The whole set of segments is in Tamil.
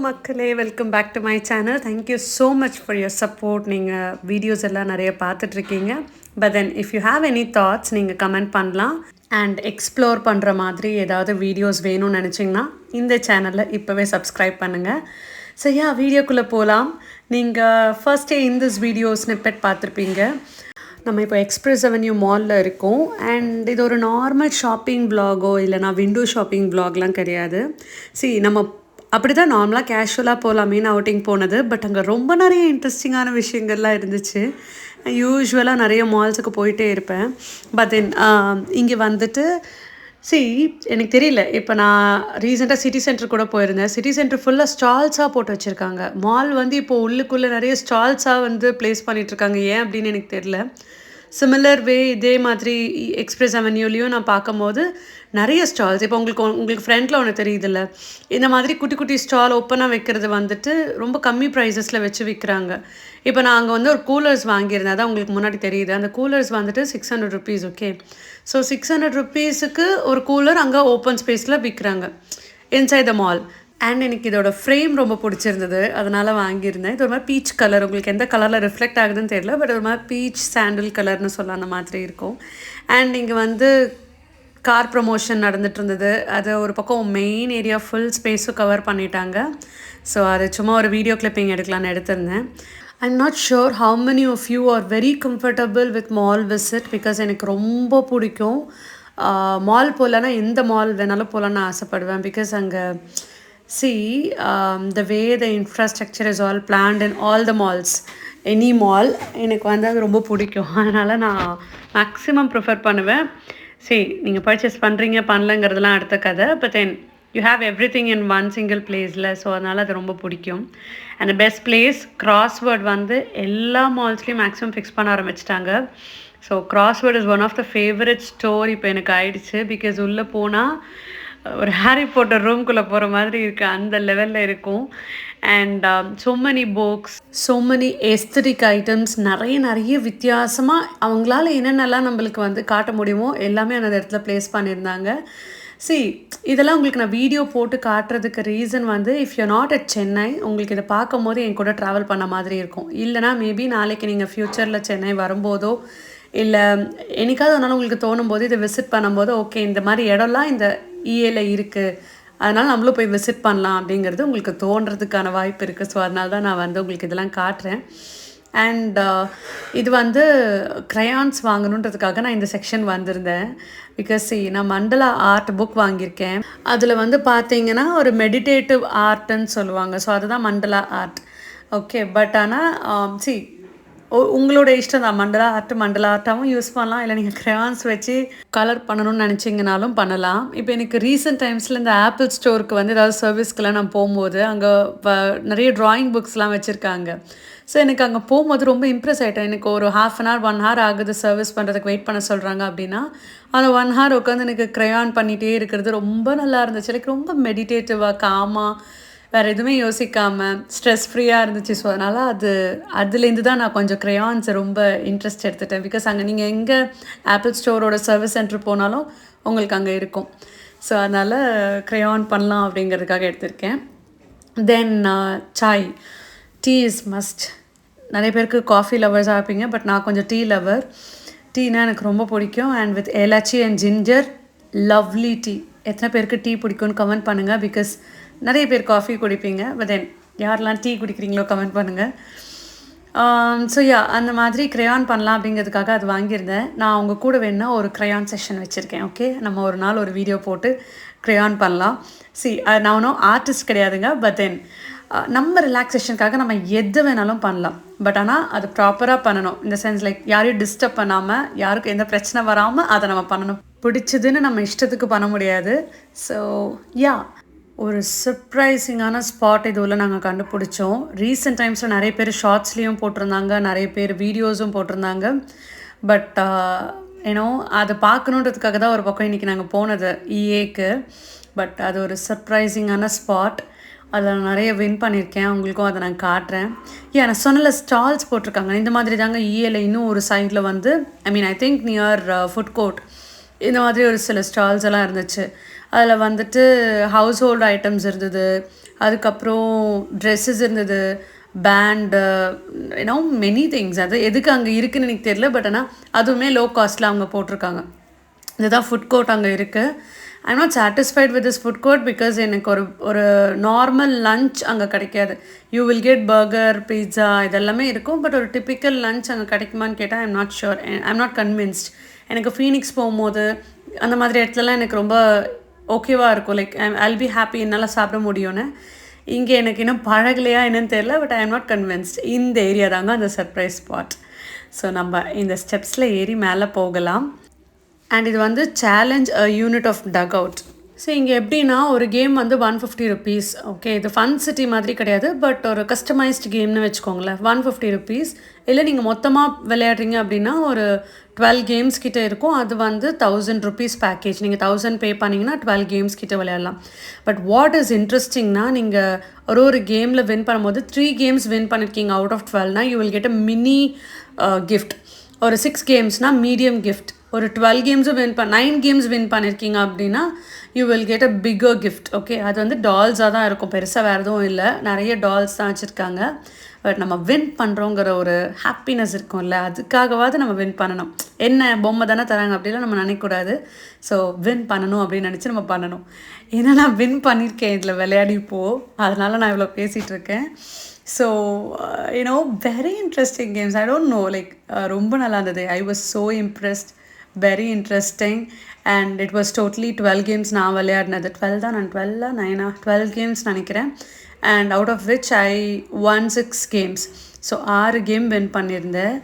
மக்களே, welcome back to my channel. Thank you so much for your support. நீங்கள் வீடியோஸ் எல்லாம் நிறைய பார்த்துட்ருக்கீங்க. But then if you have any thoughts நீங்கள் கமெண்ட் பண்ணலாம். அண்ட் எக்ஸ்ப்ளோர் பண்ணுற மாதிரி ஏதாவது வீடியோஸ் வேணும்னு நினச்சிங்கன்னா இந்த சேனலில் இப்போவே சப்ஸ்கிரைப் பண்ணுங்கள். ஸோ வீடியோக்குள்ளே போகலாம். நீங்கள் ஃபர்ஸ்டே இந்த வீடியோ ஸ்னிப்பெட் பார்த்துருப்பீங்க. நம்ம இப்போ எக்ஸ்பிரஸ் அவென்யூ மாலில் இருக்கோம். அண்ட் இது ஒரு நார்மல் ஷாப்பிங் வ்ளாகோ இல்லைனா விண்டோ ஷாப்பிங் வ்ளாக்லாம் கிடையாது. நம்ம அப்படி தான் நார்மலாக கேஷுவலாக போகலாமேன்னு அவுட்டிங் போனது. பட் அங்கே ரொம்ப நிறைய இன்ட்ரெஸ்டிங்கான விஷயங்கள்லாம் இருந்துச்சு. யூஸ்வலாக நிறைய மால்ஸுக்கு போயிட்டே இருப்பேன். பட் தென் இங்கே வந்துட்டு எனக்கு தெரியல. இப்போ நான் ரீசெண்டாக சிட்டி சென்டர் கூட போயிருந்தேன். சிட்டி சென்டர் ஃபுல்லாக ஸ்டால்ஸாக போட்டு வச்சுருக்காங்க. மால் வந்து இப்போது உள்ளுக்குள்ளே நிறைய ஸ்டால்ஸாக வந்து ப்ளேஸ் பண்ணிகிட்ருக்காங்க. ஏன் அப்படின்னு எனக்கு தெரியல. சிமிலர் வே இதே மாதிரி எக்ஸ்பிரஸ் அவென்யூலையும் நான் பார்க்கும்போது நிறைய ஸ்டால்ஸ். இப்போ உங்களுக்கு ஃப்ரண்ட்டில் ஒன்று தெரியுதில்ல, இந்த மாதிரி குட்டி குட்டி ஸ்டால் ஓப்பனாக வைக்கிறது வந்துட்டு ரொம்ப கம்மி ப்ரைஸஸில் வச்சு விற்கிறாங்க. இப்போ நான் அங்கே வந்து ஒரு கூலர்ஸ் வாங்கியிருந்தேன். அதான் உங்களுக்கு முன்னாடி தெரியுது. அந்த கூலர்ஸ் வந்துட்டு 600 rupees. ஓகே, ஸோ 600 rupeesக்கு ஒரு கூலர் அங்கே ஓப்பன் ஸ்பேஸில் விற்கிறாங்க இன்சைட் த மால். அண்ட் எனக்கு இதோட ஃப்ரேம் ரொம்ப பிடிச்சிருந்தது, அதனால் வாங்கியிருந்தேன். இது ஒரு மாதிரி பீச் கலர். உங்களுக்கு எந்த கலரில் ரிஃப்ளெக்ட் ஆகுதுன்னு தெரியல, பட் ஒரு மாதிரி பீச் சாண்டில் கலர்னு சொல்ல அந்த மாதிரி இருக்கும். அண்ட் இங்கே வந்து கார் ப்ரமோஷன் நடந்துட்டு இருந்தது. அது ஒரு பக்கம் மெயின் ஏரியா ஃபுல் ஸ்பேஸும் கவர் பண்ணிட்டாங்க. ஸோ அது சும்மா ஒரு வீடியோ கிளிப்பிங் எடுக்கலான்னு எடுத்திருந்தேன். I'm not sure how many of you are very comfortable with mall visit. Because எனக்கு ரொம்ப பிடிக்கும். மால் போகலன்னா எந்த மால் வேணாலும் போகலான்னு ஆசைப்படுவேன். பிகாஸ் அங்கே the way the infrastructure is all planned in all the malls, any mall, எனக்கு வந்து அது ரொம்ப பிடிக்கும். அதனால் நான் மேக்ஸிமம் ப்ரிஃபர் பண்ணுவேன். நீங்கள் பர்ச்சேஸ் பண்ணுறீங்க பண்ணலங்கிறதுலாம் அடுத்த கதை. But then you have everything in one single பிளேஸில். ஸோ அதனால் அது ரொம்ப பிடிக்கும். And the best place Crossword வந்து எல்லா மால்ஸ்லேயும் மேக்ஸிமம் ஃபிக்ஸ் பண்ண ஆரம்பிச்சிட்டாங்க. So Crossword is one of the favourite store இப்போ எனக்கு ஆயிடுச்சு. பிகாஸ் உள்ளே போனால் ஒரு ஹாரி பாட்டர் ரூம்குள்ளே போகிற மாதிரி இருக்குது, அந்த லெவலில் இருக்கும். And so many books, so many aesthetic items, நிறைய வித்தியாசமாக அவங்களால என்னென்னலாம் நம்மளுக்கு வந்து காட்ட முடியுமோ எல்லாமே அந்த இடத்துல ப்ளேஸ் பண்ணியிருந்தாங்க. இதெல்லாம் உங்களுக்கு நான் வீடியோ போட்டு காட்டுறதுக்கு ரீசன் வந்து, if you not at Chennai, உங்களுக்கு இதை பார்க்கும் போது என் கூட ட்ராவல் பண்ண மாதிரி இருக்கும். இல்லைனா மேபி நாளைக்கு நீங்கள் ஃப்யூச்சரில் சென்னை வரும்போதோ இல்லை என்னைக்காவது ஒன்றாலும் உங்களுக்கு தோணும் போது இதை விசிட் பண்ணும்போது, ஓகே இந்த மாதிரி இடம்லாம் இந்த இஏல இருக்குது, அதனால் நம்மளும் போய் விசிட் பண்ணலாம் அப்படிங்கிறது உங்களுக்கு தோன்றதுக்கான வாய்ப்பு இருக்குது. ஸோ அதனால தான் நான் வந்து உங்களுக்கு இதெல்லாம் காட்டுறேன். அண்ட் இது வந்து க்ரையான்ஸ் வாங்கணுன்றதுக்காக நான் இந்த செக்ஷன் வந்திருந்தேன். பிகாஸ் நான் மண்டலா ஆர்ட் புக் வாங்கியிருக்கேன். அதில் வந்து பார்த்தீங்கன்னா ஒரு மெடிடேட்டிவ் ஆர்ட்டுன்னு சொல்லுவாங்க. ஸோ அதுதான் மண்டலா ஆர்ட். ஓகே, பட் ஆனால் உங்களோட இஷ்டம் தான். மண்டலா ஆர்ட்டாகவும் யூஸ் பண்ணலாம், இல்லை நீங்கள் க்ரையான்ஸ் வச்சு கலர் பண்ணணும்னு நினச்சிங்கனாலும் பண்ணலாம். இப்போ எனக்கு ரீசெண்ட் டைம்ஸில் இந்த ஆப்பிள் ஸ்டோருக்கு வந்து ஏதாவது சர்வீஸ்க்கெலாம் நான் போகும்போது அங்கே நிறைய ட்ராயிங் புக்ஸ்லாம் வச்சுருக்காங்க. ஸோ எனக்கு அங்கே போகும்போது ரொம்ப இம்ப்ரெஸ் ஆகிட்டேன். எனக்கு ஒரு 1/2 hour 1 hour ஆகுது சர்வீஸ் பண்ணுறதுக்கு வெயிட் பண்ண சொல்கிறாங்க அப்படின்னா, அந்த 1 hour உட்காந்து எனக்கு க்ரையான் பண்ணிகிட்டே இருக்கிறது ரொம்ப நல்லா இருந்துச்சு. எனக்கு ரொம்ப மெடிடேட்டிவாக காமாக வேறு எதுவுமே யோசிக்காமல் ஸ்ட்ரெஸ் ஃப்ரீயாக இருந்துச்சு. ஸோ அதனால் அதுலேருந்து தான் நான் கொஞ்சம் க்ரையான்ஸை ரொம்ப இன்ட்ரெஸ்ட் எடுத்துட்டேன். பிகாஸ் அங்கே நீங்கள் எங்கே ஆப்பிள் ஸ்டோரோட சர்வீஸ் சென்டர் போனாலும் உங்களுக்கு அங்கே இருக்கும். ஸோ அதனால் க்ரையான் பண்ணலாம் அப்படிங்கிறதுக்காக எடுத்திருக்கேன். தென் சாய், டீ இஸ் மஸ்ட். நிறைய பேருக்கு காஃபி லவர்ஸாக இருப்பீங்க, பட் நான் கொஞ்சம் டீ லவர். டீனா எனக்கு ரொம்ப பிடிக்கும். And with elaichi and ginger, lovely tea. எத்தனை பேருக்கு டீ பிடிக்கும்னு கமெண்ட் பண்ணுங்கள். பிகாஸ் நிறைய பேர் காஃபி குடிப்பீங்க, பட் தென் யாரெல்லாம் டீ குடிக்கிறீங்களோ கமெண்ட் பண்ணுங்கள். ஸோ அந்த மாதிரி க்ரையான் பண்ணலாம் அப்படிங்கிறதுக்காக அது வாங்கியிருந்தேன். நான் அவங்க கூட வேணுன்னா ஒரு க்ரையான் செஷன் வச்சுருக்கேன். ஓகே, நம்ம ஒரு நாள் ஒரு வீடியோ போட்டு க்ரையான் பண்ணலாம். நான் ஒன்றும் ஆர்டிஸ்ட் கிடையாதுங்க, பட் தென் நம்ம ரிலாக்ஸேஷனுக்காக நம்ம எது வேணாலும் பண்ணலாம். பட் ஆனால் அது ப்ராப்பராக பண்ணணும். இந்த சென்ஸ் லைக் யாரையும் டிஸ்டர்ப் பண்ணாமல், யாருக்கும் எந்த பிரச்சனை வராமல் அதை நம்ம பண்ணணும். பிடிச்சதுன்னு நம்ம இஷ்டத்துக்கு பண்ண முடியாது. ஸோ ஒரு சர்ப்ரைசிங்கான ஸ்பாட் இதுவில் நாங்கள் கண்டுபிடிச்சோம். ரீசெண்ட் டைம்ஸில் நிறைய பேர் ஷார்ட்ஸ்லேயும் போட்டிருந்தாங்க, நிறைய பேர் வீடியோஸும் போட்டிருந்தாங்க. பட் அதை பார்க்கணுன்றதுக்காக தான் ஒரு பக்கம் இன்றைக்கி நாங்கள் போனது இஏக்கு. பட் அது ஒரு சர்ப்ரைசிங்கான ஸ்பாட். அதில் நிறைய வின் பண்ணியிருக்கேன். உங்களுக்கும் அதை நான் காட்டுறேன். நான் சொன்னல ஸ்டால்ஸ் போட்டிருக்காங்க. இந்த மாதிரி தாங்க இஏல இன்னும் ஒரு சைடில் வந்து I think near food court இந்த மாதிரி ஒரு சில ஸ்டால்ஸ் எல்லாம் இருந்துச்சு. அதில் வந்துட்டு ஹவுஸ் ஹோல்டு ஐட்டம்ஸ் இருந்தது, அதுக்கப்புறம் ட்ரெஸ்ஸஸ் இருந்தது, பேண்டு, யூனோ மெனி திங்ஸ். அது எதுக்கு அங்கே இருக்குதுன்னு எனக்கு தெரியல. பட் ஆனால் அதுவுமே லோ காஸ்ட்டில் அவங்க போட்டிருக்காங்க. இதுதான் ஃபுட் கோர்ட் அங்கே இருக்குது. I'm not satisfied with this food court because எனக்கு ஒரு ஒரு நார்மல் லன்ச் அங்கே கிடைக்காது. You will get burger, pizza இதெல்லாமே இருக்கும். பட் ஒரு டிப்பிக்கல் லன்ச் அங்கே கிடைக்குமான்னு கேட்டால் I'm not sure. I'm not convinced. எனக்கு ஃபீனிக்ஸ் போகும்போது அந்த மாதிரி இடத்துலலாம் எனக்கு ரொம்ப ஓகேவாக இருக்கும். லைக் ஐல் பி ஹாப்பி, என்னால் சாப்பிட முடியும்னு. இங்கே எனக்கு இன்னும் பழகலையா என்னன்னு தெரியல. But I am not convinced. இந்த ஏரியா தாங்க அந்த சர்ப்ரைஸ் ஸ்பாட். ஸோ நம்ம இந்த ஸ்டெப்ஸில் ஏறி மேலே போகலாம். அண்ட் இது வந்து challenge a unit of duck out. So இங்கே எப்படின்னா ஒரு கேம் வந்து 150 ருபீஸ். ஓகே, இது ஃபன் சிட்டி மாதிரி கிடையாது. பட் ஒரு கஸ்டமைஸ்டு கேம்னு வச்சுக்கோங்களேன். 150 ருபீஸ். இல்லை நீங்கள் மொத்தமாக விளையாடுறீங்க அப்படின்னா ஒரு 12 கேம்ஸ் கிட்டே இருக்கும். அது வந்து 1000 ருபீஸ் பேக்கேஜ். நீங்கள் 1000 பே பண்ணிங்கன்னா 12 கேம்ஸ் கிட்டே விளையாடலாம். பட் வாட் இஸ் இன்ட்ரெஸ்டிங்னா நீங்கள் ஒரு கேமில் வின் பண்ணும்போது 3 கேம்ஸ் வின் பண்ணியிருக்கீங்க அவுட் ஆஃப் 12னா you will get a mini gift. ஒரு 6 கேம்ஸ்னால் மீடியம் கிஃப்ட். ஒரு 12 கேம்ஸும் 9 கேம்ஸ் வின் பண்ணியிருக்கீங்க அப்படின்னா you will get a bigger gift. Okay, அது வந்து டால்ஸாக தான் இருக்கும், பெருசாக வேறு எதுவும் இல்லை. நிறைய டால்ஸ் தான் வச்சுருக்காங்க. பட் நம்ம வின் பண்ணுறோங்கிற ஒரு ஹாப்பினஸ் இருக்கும்ல, அதுக்காகவாவது நம்ம வின் பண்ணணும். என்ன பொம்மை தானே தராங்க அப்படிலாம் நம்ம நினைக்கக்கூடாது. ஸோ வின் பண்ணணும் அப்படின்னு நினச்சி நம்ம பண்ணணும். ஏன்னா நான் வின் பண்ணியிருக்கேன் இதில் விளையாடிப்போ, அதனால் நான் இவ்வளோ பேசிகிட்டு இருக்கேன். So you know very interesting games. I don't know, like ரொம்ப நல்லா இருந்தது. I was so impressed. Very interesting. And it was totally 12 games நான் விளையாடினது. 12 தான், நான் 12 9 12 கேம்ஸ் நினைக்கிறேன். And out of which I won 6 games. So 6 game win பண்ணியிருந்தேன்.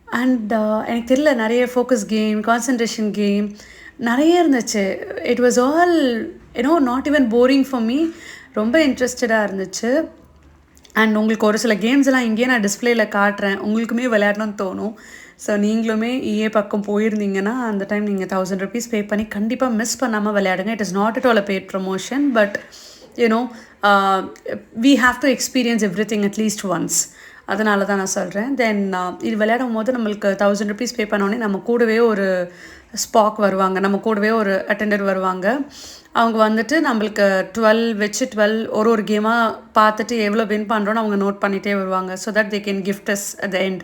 அண்ட் எனக்கு தெரியல, நிறைய ஃபோக்கஸ் கேம், கான்சன்ட்ரேஷன் கேம் நிறைய இருந்துச்சு. It was all you know not even boring for me. ரொம்ப இன்ட்ரெஸ்டடாக இருந்துச்சு. அண்ட் உங்களுக்கு ஒரு சில கேம்ஸ் எல்லாம் இங்கேயே நான் டிஸ்பிளேயில் காட்டுறேன், உங்களுக்குமே விளையாடணும்னு தோணும். ஸோ நீங்களுமே பக்கம் போயிருந்தீங்கன்னா அந்த டைம் நீங்கள் 1000 ருபீஸ் பே பண்ணி கண்டிப்பாக மிஸ் பண்ணாமல் விளையாடுங்க. It is not at all a paid promotion. But you know we have to experience everything at least once. அதனால தான் நான் சொல்கிறேன். தென் இது விளையாடும் போது நம்மளுக்கு 1000 ருபீஸ் பே பண்ணோடனே நம்ம கூடவே ஒரு ஸ்பாக் வருவாங்க, நம்ம கூடவே ஒரு அட்டெண்டர் வருவாங்க. அவங்க வந்துட்டு நம்மளுக்கு 12 வச்சு 12 ஒரு கேமாக பார்த்துட்டு எவ்வளோ வின் பண்ணுறோன்னு அவங்க நோட் பண்ணிகிட்டே வருவாங்க. So that they can gift us at the end.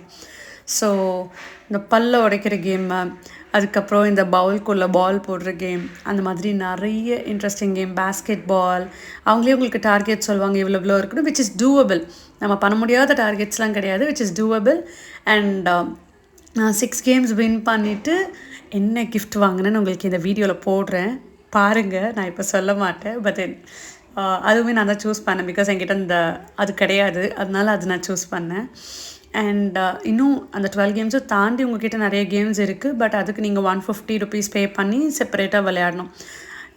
So இந்த பல்ல உடைக்கிற கேமு, அதுக்கப்புறம் இந்த பவுல்குள்ளே பால் போடுற கேம், அந்த மாதிரி நிறைய இன்ட்ரெஸ்டிங் கேம். பேஸ்கெட் பால், அவங்களே உங்களுக்கு டார்கெட் சொல்லுவாங்க இவ்வளோ இவ்வளோ இருக்கணும், விச் இஸ் டூவபிள். நம்ம பண்ண முடியாத டார்கெட்ஸ்லாம் கிடையாது, விச் இஸ் டூவபிள். அண்ட் நான் 6 கேம்ஸ் வின் பண்ணிவிட்டு என்ன கிஃப்ட் வாங்கினேன்னு உங்களுக்கு இந்த வீடியோவில் போடுறேன், பாருங்கள். நான் இப்போ சொல்ல மாட்டேன். பட் தென் அதுவுமே நான் தான் சூஸ் பண்ணேன். பிகாஸ் என்கிட்ட அது கிடையாது, அதனால அது நான் சூஸ் பண்ணேன். அண்ட் இன்னும் அந்த 12 கேம்ஸும் தாண்டி உங்கள்கிட்ட நிறைய கேம்ஸ் இருக்குது. பட் அதுக்கு நீங்கள் 150 ருபீஸ் பே பண்ணி செப்பரேட்டாக விளையாடணும்.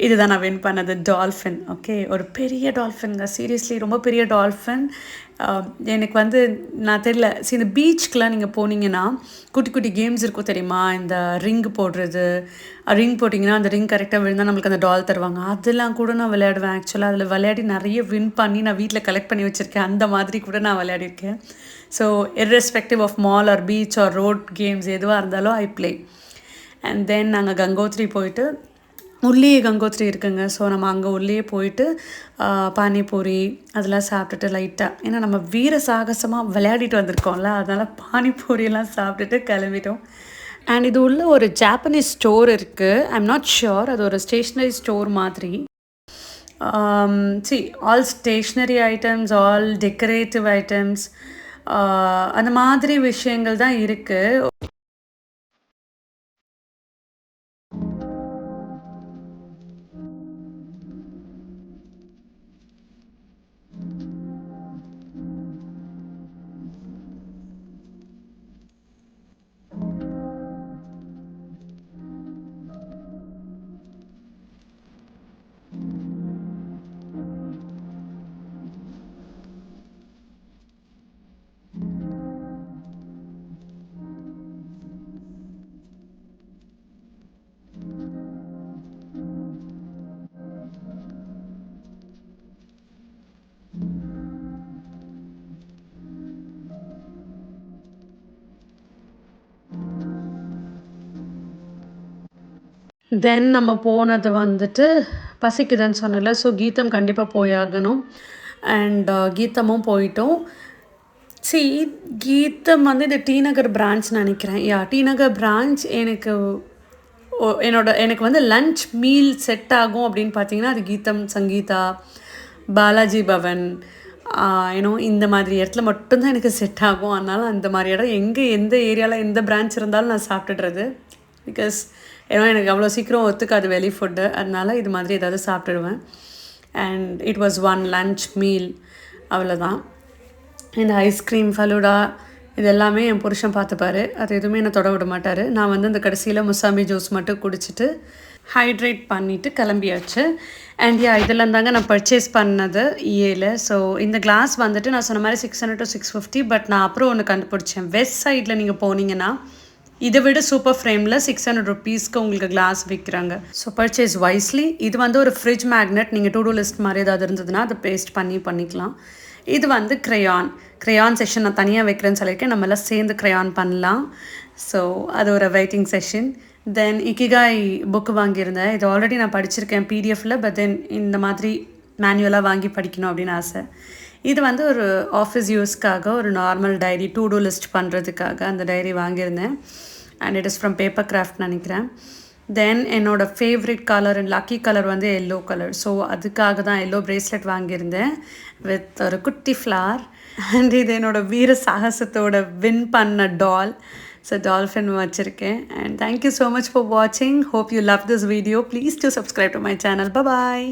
இதுதான் நான் வின் பண்ணது, டால்ஃபின். ஓகே, ஒரு பெரிய டால்ஃபின்ங்க, சீரியஸ்லி ரொம்ப பெரிய டால்ஃபின். எனக்கு வந்து நான் தெரியல. சரி, இந்த பீச்சுக்கெலாம் நீங்கள் போனீங்கன்னா குட்டி குட்டி கேம்ஸ் இருக்கும் தெரியுமா? இந்த ரிங் போடுறது, ரிங் போட்டிங்கன்னா அந்த ரிங் கரெக்டாக விழுந்தால் நம்மளுக்கு அந்த டால் தருவாங்க. அதெல்லாம் கூட நான் விளையாடுவேன். ஆக்சுவலாக அதில் விளையாடி நிறைய வின் பண்ணி நான் வீட்டில் கலெக்ட் பண்ணி வச்சுருக்கேன். அந்த மாதிரி கூட நான் விளையாடிருக்கேன். So irrespective of mall or beach or road games எதுவாக இருந்தாலும் ஐ ப்ளே. அண்ட் தென் நாங்கள் கங்கோத்ரி போயிட்டு, உள்ளேயே கங்கோத்ரி இருக்குங்க. ஸோ நம்ம அங்கே உள்ளே போயிட்டு பானிபூரி அதெல்லாம் சாப்பிட்டுட்டு லைட்டாக, ஏன்னா நம்ம வீர சாகசமாக விளையாடிட்டு வந்திருக்கோம்ல, அதனால் பானிபூரியெல்லாம் சாப்பிட்டுட்டு கிளம்பிட்டோம். அண்ட் இது உள்ள ஒரு ஜாப்பனீஸ் ஸ்டோர் இருக்குது. ஐ எம் நாட் ஷுர், அது ஒரு ஸ்டேஷ்னரி ஸ்டோர் மாதிரி. All stationery items, all decorative items, அந்த மாதிரி விஷயங்கள் தான் இருக்குது. தென் நம்ம போனது வந்துட்டு பசிக்குதுன்னு சொன்னேன்ல, ஸோ கீதம் கண்டிப்பாக போயாகணும். அண்ட் கீதமும் போயிட்டோம். சி கீதம் வந்து இந்த டி நகர் பிரான்ச் நினைக்கிறேன். டி நகர் பிரான்ச் எனக்கு வந்து லன்ச் மீல் செட் ஆகும் அப்படின்னு பார்த்தீங்கன்னா அது கீதம், சங்கீதா, பாலாஜி பவன், இந்த மாதிரி இடத்துல மட்டும்தான் எனக்கு செட் ஆகும். அதனால் அந்த மாதிரி இடம் எந்த ஏரியாவில் எந்த பிரான்ச் இருந்தாலும் நான் சாப்பிட்டுடுறது. பிகாஸ் எனக்கு அவ்வளோ சீக்கிரம் ஒத்துக்காது வெளி ஃபுட்டு. அதனால இது மாதிரி ஏதாவது சாப்பிட்டுடுவேன். And it was one lunch meal, அவ்வளோதான். இந்த ஐஸ்கிரீம், ஃபலூடா இது எல்லாமே என் புருஷன் பார்த்துப்பாரு. அது எதுவுமே என்னை தொட விட மாட்டார். நான் வந்து இந்த கடைசியில் முசாம்பி ஜூஸ் மட்டும் குடிச்சிட்டு ஹைட்ரேட் பண்ணிவிட்டு கிளம்பியாச்சு. அண்ட் இதெல்லாம் தாங்க நான் பர்ச்சேஸ் பண்ணது இஏல. ஸோ இந்த கிளாஸ் வந்துட்டு நான் சொன்ன மாதிரி 600 to 650. பட் நான் அப்புறம் ஒன்று கண்டுபிடிச்சேன். வெஸ்ட் சைடில் நீங்கள் போனீங்கன்னா இதை விட சூப்பர் ஃப்ரேமில் 600 rupeesக்கு உங்களுக்கு கிளாஸ் விற்கிறாங்க. So purchase wisely. இது வந்து ஒரு ஃப்ரிட்ஜ் மேக்னெட். நீங்கள் டூ லிஸ்ட் மாதிரி ஏதாவது இருந்ததுன்னா அதை பேஸ்ட் பண்ணிக்கலாம். இது வந்து க்ரையான் செஷன் நான் தனியாக வைக்கிறேன்னு சொல்லியிருக்கேன். நம்ம எல்லாம் சேர்ந்து க்ரையான் பண்ணலாம். ஸோ அது ஒரு வெயிட்டிங் செஷன். தென் இக்கிகாய் புக்கு வாங்கியிருந்தேன். இது ஆல்ரெடி நான் படிச்சிருக்கேன் பிடிஎஃப்பில். பட் தென் இந்த மாதிரி மேனுவலாக வாங்கி படிக்கணும் அப்படின்னு ஆசை. இது வந்து ஒரு ஆஃபீஸ் யூஸ்க்காக ஒரு நார்மல் டைரி, டூ லிஸ்ட் பண்ணுறதுக்காக அந்த டைரி வாங்கியிருந்தேன். And it is from paper craft நினைக்கிறேன். தென் என்னோடய favourite colour and lucky colour வந்து எல்லோ கலர். ஸோ அதுக்காக தான் எல்லோ ப்ரேஸ்லெட் வாங்கியிருந்தேன் வித் ஒரு குட்டி ஃப்ளார். அண்ட் இது என்னோடய வீர சாகசத்தோட வின் பண்ண டால். ஸோ டால்ஃபின் வச்சுருக்கேன். And thank you so much for வாட்சிங். Hope you love this video. Please do subscribe to my channel. Bye.